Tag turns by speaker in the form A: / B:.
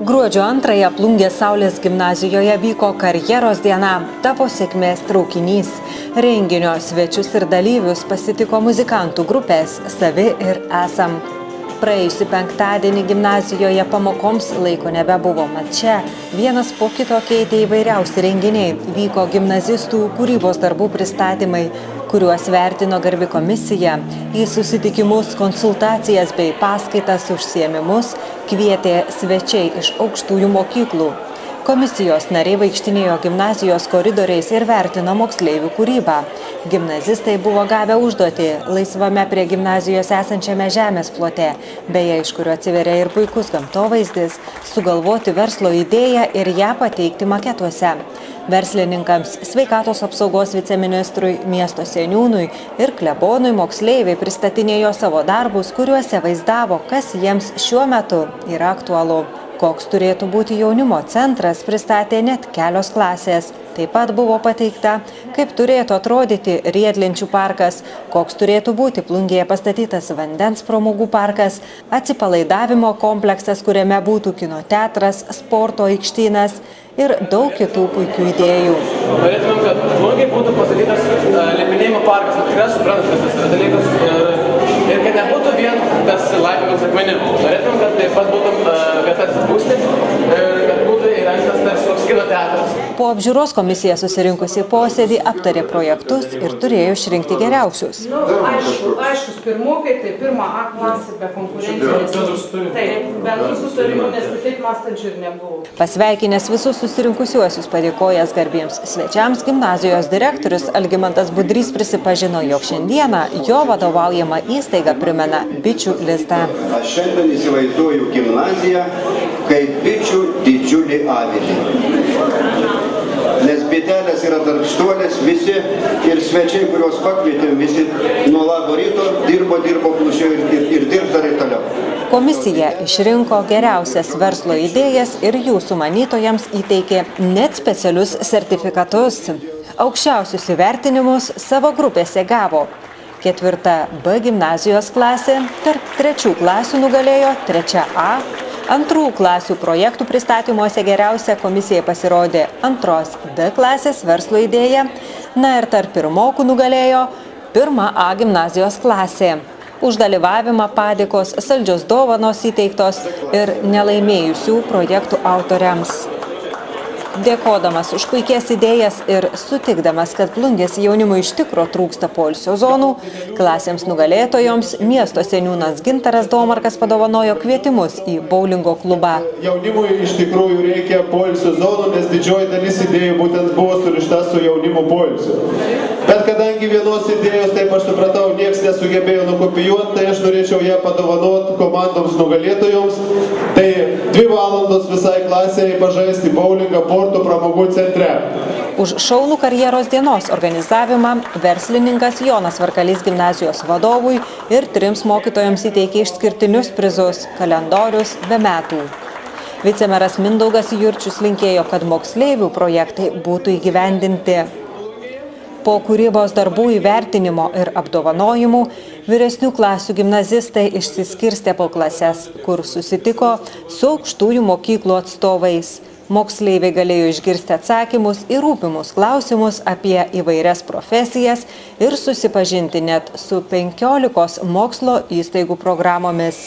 A: Gruodžio 2 Plungės Saulės gimnazijoje vyko karjeros diena, tapo sėkmės traukinys. Renginio svečius ir dalyvius pasitiko muzikantų grupės Savi ir Esam. Praėjusį penktadienį gimnazijoje pamokoms laiko nebebuvo, mat čia vienas po kito keitė įvairiausi renginiai. Vyko gimnazistų kūrybos darbų pristatymai, kuriuos vertino garbi komisija. Į susitikimus, konsultacijas bei paskaitas užsiėmimus kvietė svečiai iš aukštųjų mokyklų. Komisijos nariai vaikštinėjo gimnazijos koridoriais ir vertino moksleivių kūrybą. Gimnazistai buvo gavę užduotį laisvame prie gimnazijos esančiame žemės plote, beje, iš kurio atsiveria ir puikus gamtovaizdis, sugalvoti verslo idėją ir ją pateikti maketuose. Verslininkams, sveikatos apsaugos viceministrui, miesto seniūnui ir klebonui moksleiviai pristatinėjo savo darbus, kuriuose vaizdavo, kas jiems šiuo metu yra aktualu. Koks turėtų būti jaunimo centras, pristatė net kelios klasės. Taip pat buvo pateikta, kaip turėtų atrodyti riedlenčių parkas, koks turėtų būti Plungėje pastatytas vandens pramogų parkas, atsipalaidavimo kompleksas, kuriame būtų kino teatras, sporto aikštynas ir daug kitų puikių idėjų.
B: Norėtumėm, kad Plungėje būtų pastatytas liepinėjimo parkas, tikrai suprantat, kas tas dalykas ir kad nebūtų vien tas laipiojimas akmenim. Norėtumėm, kad taip pat būtų vieta atsipūsti ir kad būtų įrengtas tarsi toks kino teatras.
A: Po apžiūros komisija susirinkusi posėdį aptarė projektus ir turėjo išrinkti geriausius.
C: Aiškus pirmokai, tai pirma A klasė be konkurencijos. Taip, bendrų sutarimų, nes kitaip mąstančių ir nebuvo.
A: Pasveikinęs visus susirinkusiuosius padėkojęs garbiems svečiams, gimnazijos direktorius Algimantas Budrys prisipažino, jog šiandieną jo vadovaujama įstaiga primena bičių lizdą.
D: Aš šiandien įsivaizduoju gimnaziją kaip bičių didžiulį avilį. Nes bitelės yra darbštuolės, visi ir svečiai, kuriuos pakvietėm, visi nuo labo ryto dirbo plušiai ir dirbs dar ir toliau.
A: Komisija išrinko geriausias verslo idėjas ir jų sumanytojams įteikė net specialius sertifikatus. Aukščiausius įvertinimus savo grupėse gavo 4 B gimnazijos klasė, tarp 3 klasių nugalėjo 3 A. 2 klasių projektų pristatymuose geriausia komisijai pasirodė 2 D klasės verslo idėja, na ir tarp pirmokų nugalėjo 1 A gimnazijos klasė. Už dalyvavimą padėkos, saldžios dovanos įteiktos ir nelaimėjusių projektų autoriams. Dėkodamas už puikias idėjas ir sutikdamas, kad Plungės jaunimui iš tikro trūksta poilsio zonų, klasėms nugalėtojoms miesto seniūnas Gintaras Domarkas padovanojo kvietimus į boulingo klubą.
E: Jaunimui iš tikrųjų reikia poilsio zonų, nes didžioji dalis idėjų būtent buvo surišta su jaunimo poilsiu. Bet kadangi vienos idėjos, taip aš supratau, nieks nesugebėjo nukopijuoti, tai aš norėčiau ją padovanoti komandoms nugalėtojoms. Tai 2 valandos visai klasiai pažaisti boulingą Porto pramogų centre.
A: Už šaunų karjeros dienos organizavimą verslininkas Jonas Varkalys gimnazijos vadovui ir 3 mokytojams įteikė išskirtinius prizus – kalendorius be metų. Vicemeras Mindaugas Jurčius linkėjo, kad moksleivių projektai būtų įgyvendinti. Po kūrybos darbų įvertinimo ir apdovanojimų vyresnių klasių gimnazistai išsiskirstė po klases, kur susitiko su aukštųjų mokyklų atstovais. Moksleiviai galėjo išgirsti atsakymus į rūpimus klausimus apie įvairias profesijas ir susipažinti net su 15 mokslo įstaigų programomis.